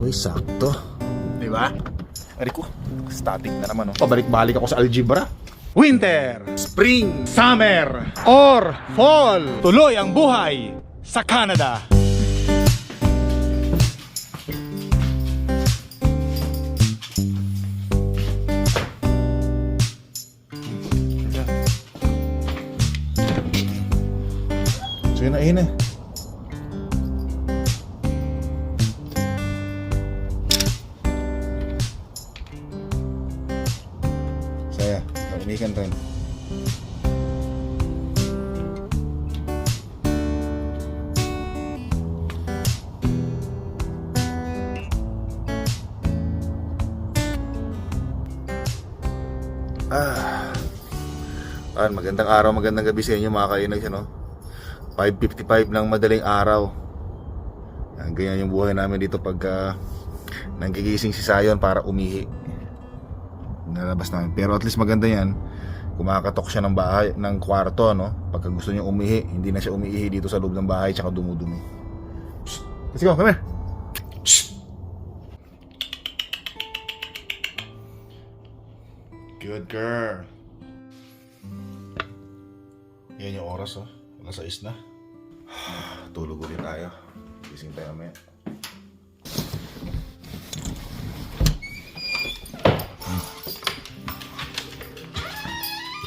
Abay, sakto. Diba? Ari ko, static na naman, oh. Pabalik-balik ako sa algebra. Winter, spring, summer, or fall. Tuloy ang buhay sa Canada. So yun na yun eh. Saya, pamilikan rin. Magandang araw, magandang gabi sa inyo mga kainag, ano? 5:55 ng madaling araw. Ganyan yung buhay namin dito pagka nanggigising si Sayon para umihi. Nalabas namin. Pero at least maganda yan. Kumakatok siya ng bahay, ng kwarto, no? Pagka gusto niya umihi, hindi na siya umiihi dito sa loob ng bahay tsaka dumudumi. Shh! Let's go, come here! Shh! Good girl. Yan yung oras, oh. Alas 6 na. Tulog ulit tayo. Gising tayo mamaya.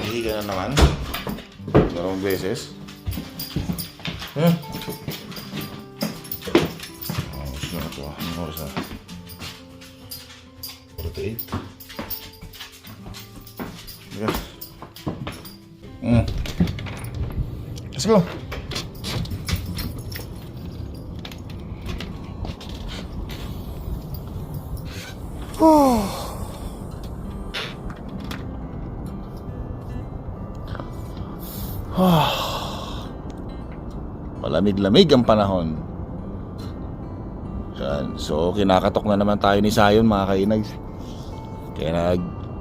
Hihi ka na naman. Dalawang beses. Gusto na ito. Anong oras na? 48. Yes. Let's go. Malamig-lamig ang panahon. Yan. So kinakatok na naman tayo ni Sayon mga kainag. Kaya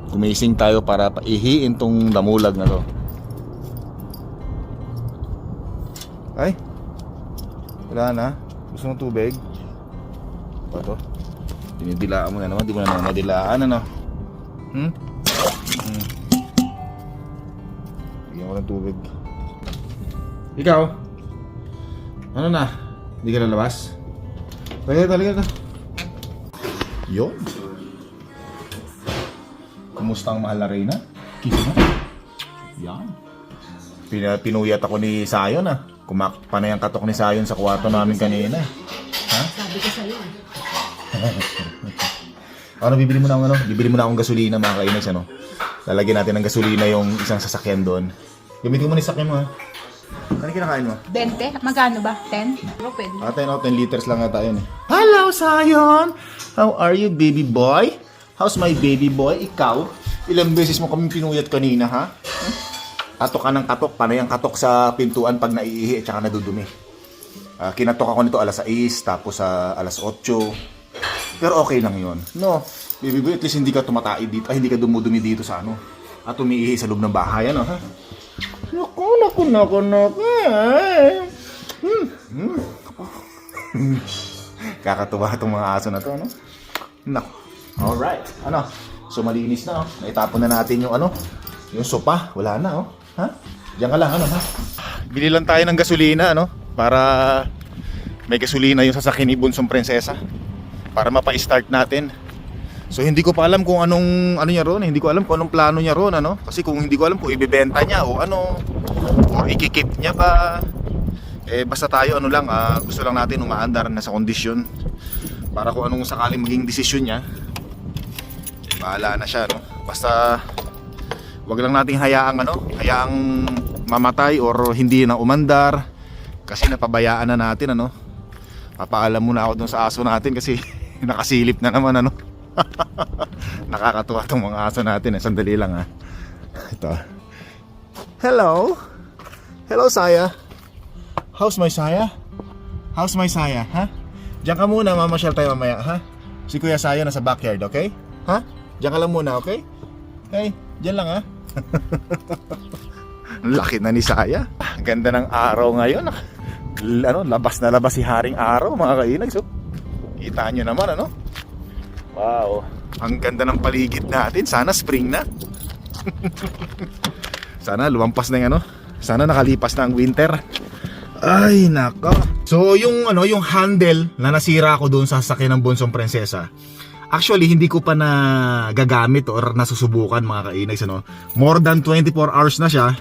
gumising tayo para ihiin tong damulag na to. Ay, wala na. Gusto ng tubig? Apa to? Dinidilaan mo na naman. Di mo na naman madilaan, ano? Bigyan ko ng tubig. Ikaw? Ano na? Hindi ka lalabas? Talaga. Yun. Kumusta ang mahal na Reyna? Kiss na. Yan. Pinuyat ako ni Sayon, ah. Panay ang katok ni Sayon sa kwarto namin kanina. Ha? Sabi ko sa'yo. Ano, bibili mo na akong ano? Bibili mo na akong gasolina mga kainis, ano? Lalagyan natin ng gasolina yung isang sasakyan doon. Gamitin mo na yung sasakyan mo, ha? Ano kinakain mo? 20? Magkano ba? 10? Pero pwede. 10 liters lang ata yun eh. Hello, Sayon! How are you, baby boy? How's my baby boy? Ikaw? Ilang beses mo kami pinuyat kanina, ha? Katok ka ng katok, panay ang katok sa pintuan pag naiihi at saka nadudumi. Kinatok ako nito alas 6, tapos alas 8. Pero okay lang yun. No, baby boy, at least hindi ka tumatai dito, hindi ka dumudumi dito sa ano. At umiihi sa loob ng bahay, ano, ha? Naku. Kakatuwa itong mga aso na to, ano? Naku. Alright, ano? So malinis na, oh. Naitapon na natin yung ano, yung sopa. Wala na, oh. Ha? Diyan ka lang, ano, ha? Bili lang tayo ng gasolina, ano? Para may gasolina yung sasakyan ni Bunsong Prinsesa. Para mapa-start natin. So hindi ko pa alam kung anong ano niya ron. Hindi ko alam kung anong plano niya ron, ano? Kasi kung hindi ko alam kung ibebenta niya o ano, o ikikip niya ba. Basta tayo, ano lang, gusto lang natin umaandar na sa kondisyon. Para kung anong sakaling maging desisyon niya, bahala na siya, no? Basta wag lang nating hayaang mamatay or hindi na umandar kasi napabayaan na natin, ano. Papaalam muna ako dun sa aso natin kasi nakasilip na naman, ano. Nakakatuwa tong mga aso natin, eh. Sandali lang, ha. Ito. Hello, Saya. How's my Saya? Ha? Diyan ka muna, mamasyal tayo mamaya, ha? Si Kuya Saya nasa backyard, okay? Ha? Diyan ka lang muna, okay? Okay, diyan lang, ha? Laki na ni Saya. Ganda ng araw ngayon. Labas na labas si Haring Araw, mga kainag. So, kita nyo naman, ano? Wow, ang ganda ng paligid natin. Sana spring na. Sana lumampas na yung ano. Sana nakalipas na ang winter. Ay, nako. So, yung yung handle na nasira ko doon sa sasakyan ng Bunsong Prinsesa. Actually, hindi ko pa na gagamit or nasusubukan, mga kainags, More than 24 hours na siya.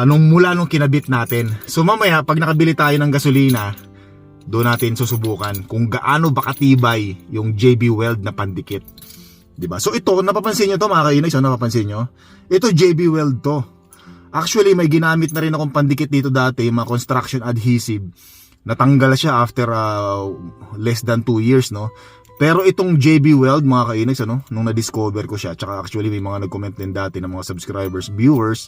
Nung kinabit natin. So, mamaya, pag nakabili tayo ng gasolina, doon natin susubukan kung gaano ba katibay yung JB Weld na pandikit. Diba? So ito, napapansin nyo to mga kainags, napapansin nyo? Ito JB Weld to. Actually, may ginamit na rin akong pandikit dito dati, mga construction adhesive. Natanggal siya after less than 2 years, Pero itong JB Weld, mga kainags, nung na-discover ko siya, tsaka actually may mga nag-comment din dati ng mga subscribers, viewers,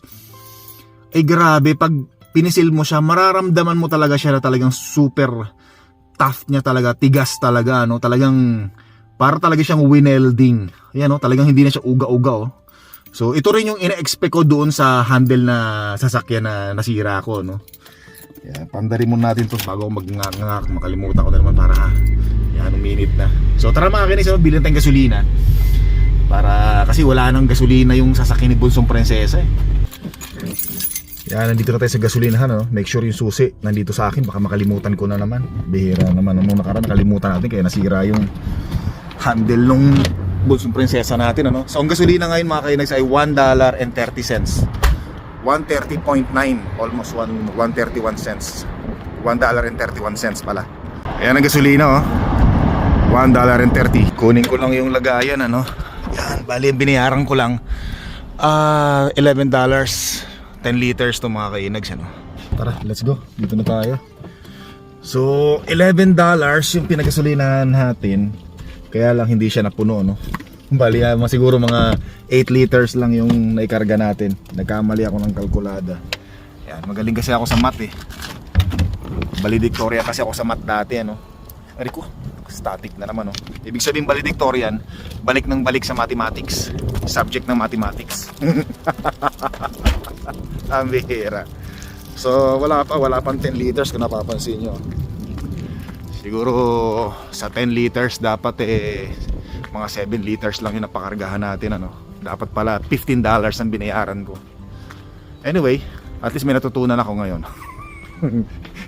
grabe, pag pinisil mo siya, mararamdaman mo talaga siya na talagang super tough niya talaga, tigas talaga, talagang para talaga siyang winelding. Ayan, talagang hindi na siya uga-uga, So ito rin yung ina-expect ko doon sa handle na sasakyan na nasira ko, Yan, pandarin mo natin to bago mag-ngak, makalimutan ko na naman para yan, uminit na. So tara mga kinis, bilhin tayong gasolina. Kasi wala nang gasolina yung sasakyan ni Bunsong Prinsesa, Yan, nandito na tayo sa gasolinahan, Make sure yung susi nandito sa akin, baka makalimutan ko na naman. Bihira naman, nung nakaraan nakalimutan natin kaya nasira yung handle nung Bunsong Prinsesa natin, So ang gasolina ngayon mga kainags ay $1.30. 130.9, almost 131 cents. $1.31 pala. Ayan ang gasolina, $1.30. Kunin ko lang yung lagayan, Yan, bali binayaran ko lang $11. 10 liters to mga kainags, Tara, let's go. Dito na tayo. So, $11 yung pinagasolinahan natin. Kaya lang hindi siya napuno, Bali, siguro mga 8 liters lang yung naikarga natin. Nagkamali ako ng kalkulada. Yan, magaling kasi ako sa math, Valedictorian kasi ako sa math dati, Ari ko, static na naman, Ibig sabihin valedictorian, balik ng balik sa mathematics. Subject ng mathematics. Ang bihira. So wala pang 10 liters kung napapansin nyo. Siguro sa 10 liters dapat mga 7 liters lang yung napakargahan natin, Dapat pala $15 ang binayaran ko. Anyway, at least may natutunan ako ngayon.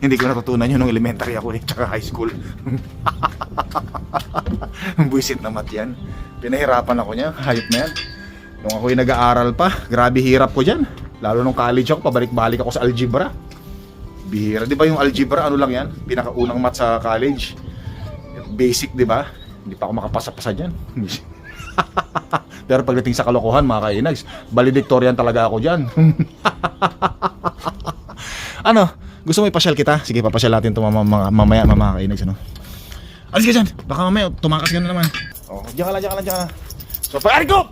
Hindi ko natutunan yun nung elementary ako, tsaka high school. Buisit na math yan. Pinahirapan ako niya, hayop na yan. Nung ako'y nag-aaral pa, grabe hirap ko dyan. Lalo nung college ako, pabalik-balik ako sa algebra. Bihira, di ba yung algebra, ano lang yan? Pinakaunang math sa college. Basic, di ba? Hindi pa ako makapasa-pasa dyan. Pero pagdating sa kalokohan, mga kainags, valedictorian talaga ako dyan. Gusto mo ipasyal kita? Sige, papasyal natin ito mamaya, mga kainags, Alis ka dyan, baka mamaya tumakas ka na naman. Diyan ka lang. So, pag-ari ko!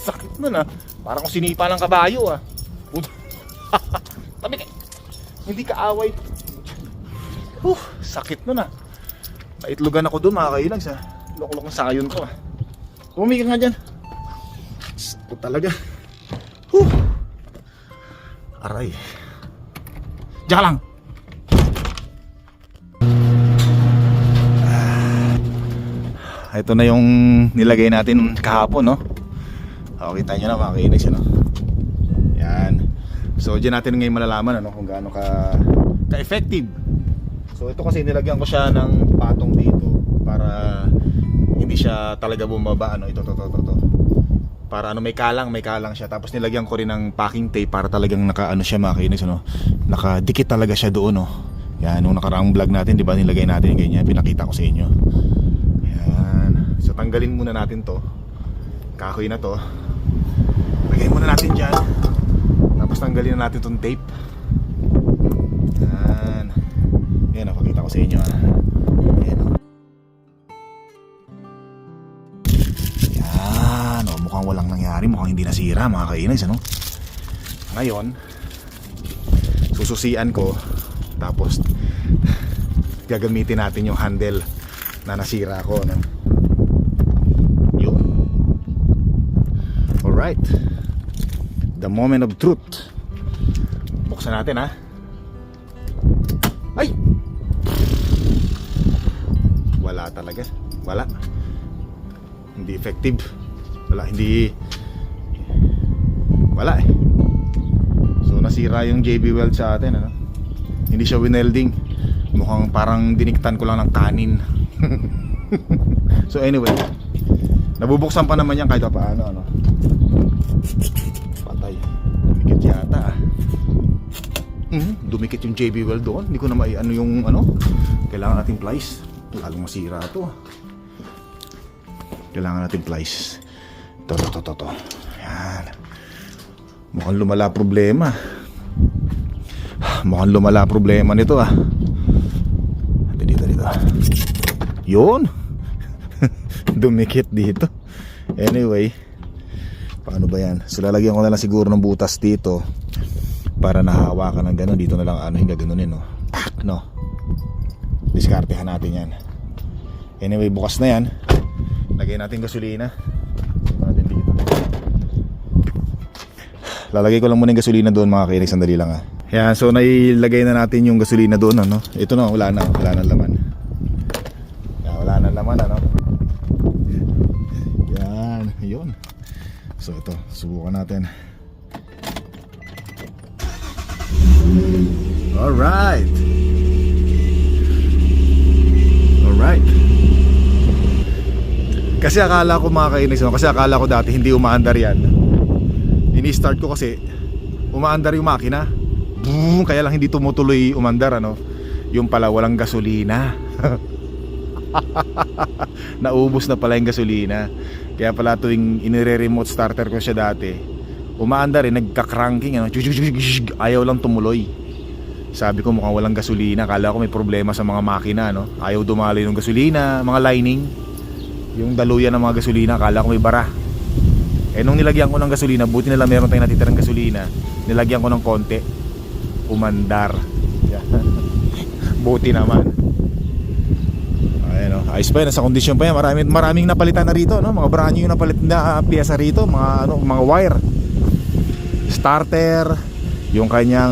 Sakit nun, Parang kung sinipa ng kabayo, Tabi ka. Hindi ka away. Sakit nun, Naitlugan ako dun, mga kainags, Loko-loko ng sayon ko, Tumigil nga dyan. Sakit talaga. Aray. Diyan ka lang. Ito na yung nilagay natin kahapon, Kita nyo na mga kainags, Yan. So dyan natin ngayon malalaman kung gaano ka-effective. So ito kasi nilagyan ko siya ng patong dito para hindi siya talaga bumaba, Ito. Para may kalang siya. Tapos nilagyan ko rin ng packing tape para talagang siya mga kainags, nakadikit talaga siya doon, Yan, nung nakaraang vlog natin, di ba, nilagay natin yung ganyan, pinakita ko sa inyo. Yan. So tanggalin muna natin to. Kahoy na to. Lagay muna natin dyan. Tapos tanggalin na natin tong tape. Yan. Yan, pakita ko sa inyo, Yan, Yan, mukhang walang nangyari. Mukhang hindi nasira, mga kainags, Ngayon, sususian ko. Tapos gagamitin natin yung handle na nasira ko, Yun. Alright. The moment of truth. Buksan natin, Ay! wala talaga. Wala. Hindi effective. Wala eh. So nasira yung JB Weld sa atin, ano? Hindi siya winelding. Mukhang parang diniktan ko lang ng kanin. So anyway, nabubuksan pa naman yan kahit paano, ano. Patay. Dumikit yata, ah. Dumikit yung JB Weld doon. Hindi ko na ano yung ano. Kailangan natin plies. Lalong masira to. Kailangan natin plies. To. Yan. Mukhang lumala problema. Mukhang lumala problema nito, ah. Dito. Yun. Dumikit dito. Anyway, paano ba yan? So lalagyan ko na lang siguro ng butas dito para nahawakan ng gano'n. Dito na lang ano yung gaganunin, no? No. Diskartehan natin yan. Anyway, bukas na yan. Lagyan natin gasolina. Natin dito. Lalagay ko lang muna yung gasolina doon, mga kainis. Sandali lang, ah. Yan, so nailagay na natin yung gasolina doon, ano? Ito na, wala na laman. Yan, wala na laman, ano? Yan, yun. So ito, subukan natin. Alright. Kasi akala ko, mga kainis, no? Kasi akala ko dati hindi umaandar yan. Ini-start ko kasi umaandar yung makina. Boom, kaya lang hindi tumutuloy umandar, ano. Yung pala walang gasolina. Naubos na pala yung gasolina. Kaya pala tuwing inire-remote starter ko siya dati, umaandar eh, nagka-cranking, ano. Ayaw lang tumuloy. Sabi ko mukhang walang gasolina. Kala ko may problema sa mga makina, no. Ayaw dumaloy ng gasolina, mga lining. Yung daluyan ng mga gasolina, kala ko may bara. Eh nung nilagyan ko ng gasolina, buti nila meron tayong natitirang gasolina, nilagyan ko ng konti, umandar. Buti naman. Ayan, o. Ayos pa yan, nasa kondisyon pa yan. Maraming napalitan na rito, no? Mga brand new yung napalit na piyesa rito, mga wire, starter, yung kanyang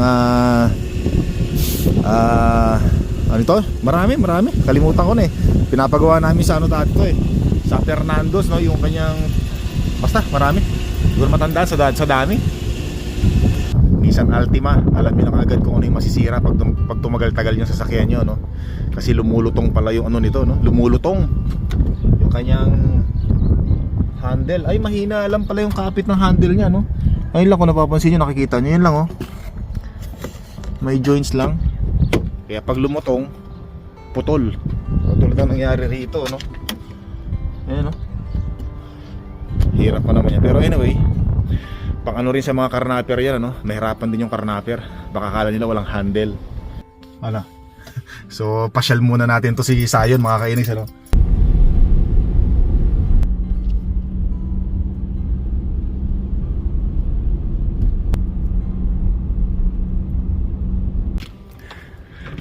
ano ito? Marami. Kalimutan ko na eh. Pinapagawa namin sa ano dati to eh, sa Fernando's, no? Yung kanyang, basta marami. Siguro matandaan sa dami. Nissan Altima, alam niyo na agad kung ano yung masisira pag tumagal-tagal yung sasakyan nyo, no? Kasi lumulutong pala yung ano nito, no? Lumulutong yung kanyang handle. Ay, mahina lang pala yung kapit ng handle nya, no? Ayun lang, kung napapansin nyo, nakikita nyo, yun lang, oh. May joints lang. Kaya pag lumutong, putol na nangyari rito, no? Ayan, no? Hirap pa naman yan. Pero anyway, pang ano rin sa mga karnaper yan, ano? Nahirapan din yung karnaper. Baka kala nila walang handle. Ano? So, pasyal muna natin to si Sayon, mga kainis, ano?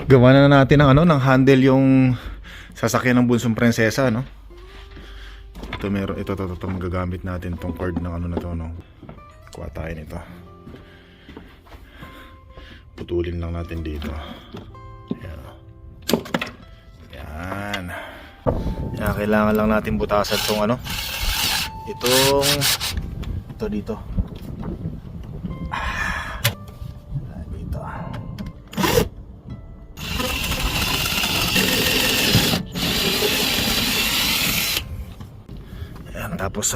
Gawa na natin ng ano, ng handle yung sasakyan ng bunsong prinsesa, no? Ito magagamit natin tong cord ng ano na to, no? Kuha tayo nito. Putulin lang natin dito. Yan. Yan. Yan, kailangan lang natin butasan tong ano, ito dito. Dito. Yan, tapos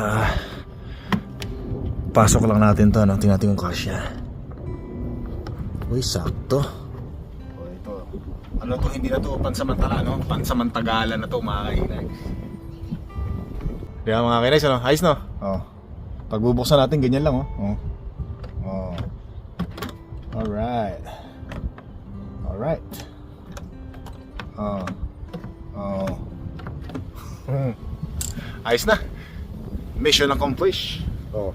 pasok lang natin to, no? Tingnan natin kung kasya. Uy, sakto. O, ito. Ano to, hindi na to pansamantala, no? Pansamantagalan na to, mga kainags. Kaya mga kainags, ano? Ayos, no? O. Pagbubuksan natin, ganyan lang, oh. O. Alright. Ayos na. Mission accomplished. Oh.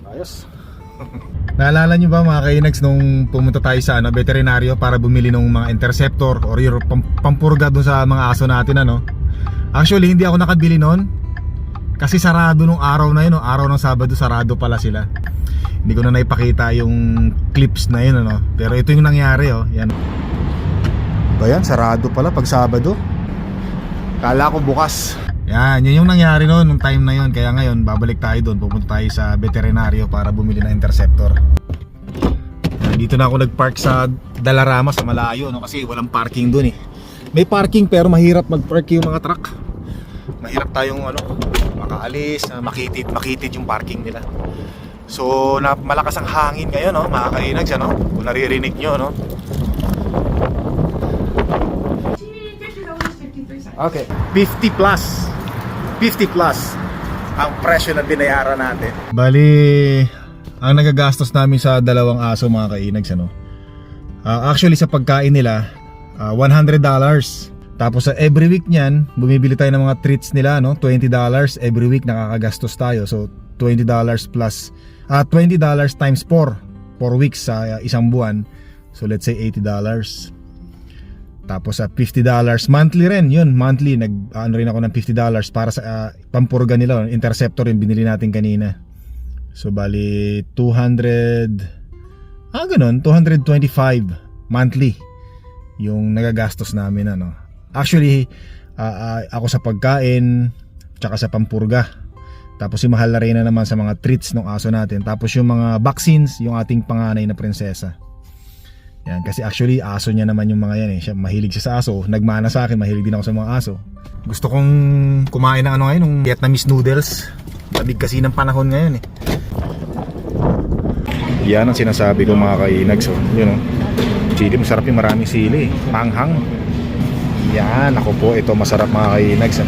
Ayos. Naalala nyo ba, mga kainags, nung pumunta tayo sa veterinaryo para bumili ng mga interceptor or yung pampurga dun sa mga aso natin, ano? Actually, hindi ako nakabili nun kasi sarado nung araw na yun, no? Araw ng Sabado, sarado pala sila. Hindi ko na naipakita yung clips na yun, ano? Pero ito yung nangyari, oh. Yan. Ba yan, sarado pala pag Sabado. Kala ko bukas. Yan, yun yung nangyari noon nung time na yun. Kaya ngayon, babalik tayo doon. Pupunta tayo sa veterinaryo para bumili ng interceptor. Dito na ako nagpark sa Dalarama sa malayo, no? Kasi walang parking doon eh. May parking pero mahirap mag-park yung mga truck. Mahirap tayong makaalis, makitid yung parking nila. So malakas ang hangin ngayon, no? Mga kainags, ano? Kung naririnig nyo, no? Okay, 50 plus ang presyo na binayaran natin. Bali, ang nagagastos namin sa dalawang aso, mga kainags, ano? Actually sa pagkain nila, $100. Tapos sa every week niyan, bumibili tayo ng mga treats nila, no? $20 every week nakakagastos tayo. So $20 plus $20 times 4 weeks sa isang buwan. So let's say $80. Tapos sa $50 monthly rin, yun, monthly nag-ano rin ako ng $50 para sa pampurga nila, interceptor yung binili natin kanina. So bali 225 monthly yung nagagastos namin, ano. Actually ako sa pagkain tsaka sa pampurga. Tapos yung mahal na rin na naman sa mga treats ng aso natin. Tapos yung mga vaccines, yung ating panganay na prinsesa. Yan, kasi actually aso niya naman yung mga yan eh. Siya, mahilig siya sa aso. Nagmana sa akin, mahilig din ako sa mga aso. Gusto kong kumain ng ngayon, ng Vietnamese noodles. Lamig kasi ng panahon ngayon eh. Yan ang sinasabi ko, mga kainags. So, yun o. Chili, masarap yung maraming sili. Panghang. Yan, ako po, ito masarap, mga kainags.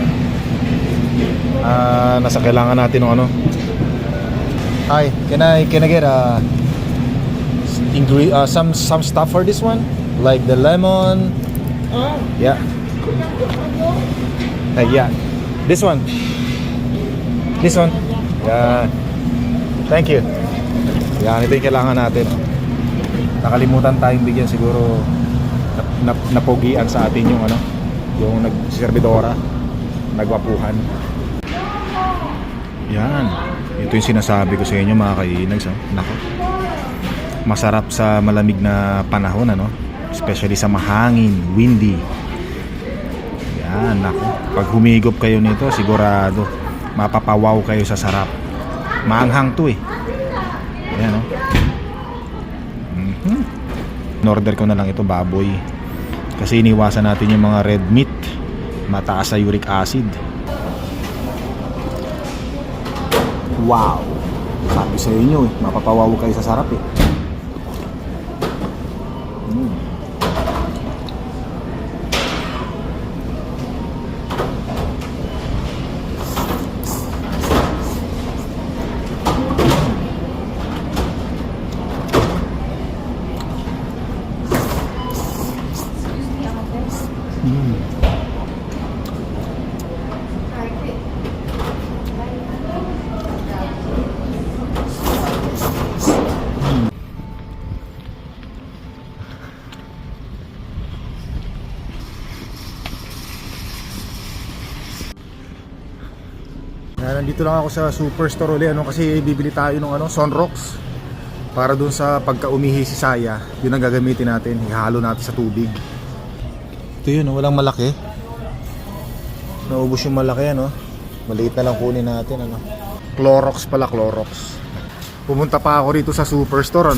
Nasa kailangan natin ng Hi, can I get some stuff for this one? Like the lemon. Yeah. Yeah. This one. Yeah. Thank you. Yan, ito yung kailangan natin. Nakalimutan tayong bigyan siguro napogian sa atin yung yung nagserbidora, nagwapuhan. Yan. Ito yung sinasabi ko sa inyo, mga kainags. Nako. Masarap sa malamig na panahon, especially sa mahangin, windy. Yan, nako. Pag humigop kayo nito, sigurado mapapawaw kayo sa sarap. Maanghang to eh. Yan, In-order ko na lang ito, baboy. Kasi iniwasan natin yung mga red meat. Mataas sa uric acid. Wow. Sabi sa inyo eh, mapapawaw kayo sa sarap eh. Nandito lang ako sa superstore ulit, kasi bibili tayo ng Sunrocks para dun sa pagka-umihi si Saya. Yun ang gagamitin natin, ihalo natin sa tubig. Ito yun, walang malaki. Naubos yung malaki, maliit na lang kunin natin, Clorox pala, Clorox. Pumunta pa ako rito sa superstore,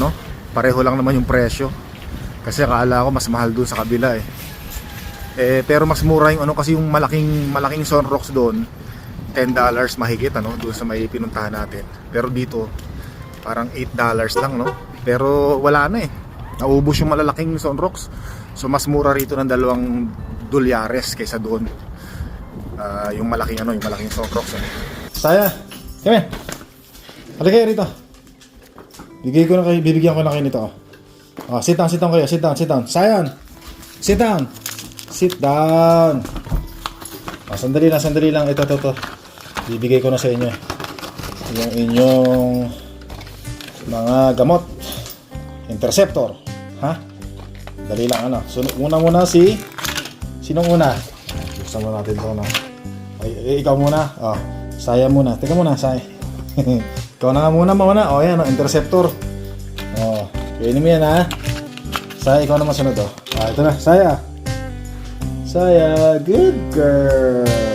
pareho lang naman yung presyo. Kasi akala ko mas mahal dun sa kabila eh. Pero mas mura yung kasi yung malaking Sunrocks doon, $10 mahigit, doon sa may pinuntahan natin. Pero dito parang $8 lang, pero wala na eh, naubos yung malalaking Sunrocks. So mas mura rito ng $2 kaysa doon, yung malaking yung malaking Sunrocks. Saya, come here. Halika kayo rito. Bibigyan ko na kayo nito. Sit down kayo, sit down. Sayan, sit down. Sandali lang, ito. Bibigay ko na sa inyo yung inyong mga gamot, interceptor, ha? Dali lang, muna sinong una? Buksan mo natin ito, ikaw muna, Saya muna, teka muna, Saya. Ikaw na nga muna, yan, interceptor. Kainin mo yan, ha? Saya, ikaw naman sunod, ito na, Saya, Saya, good girl.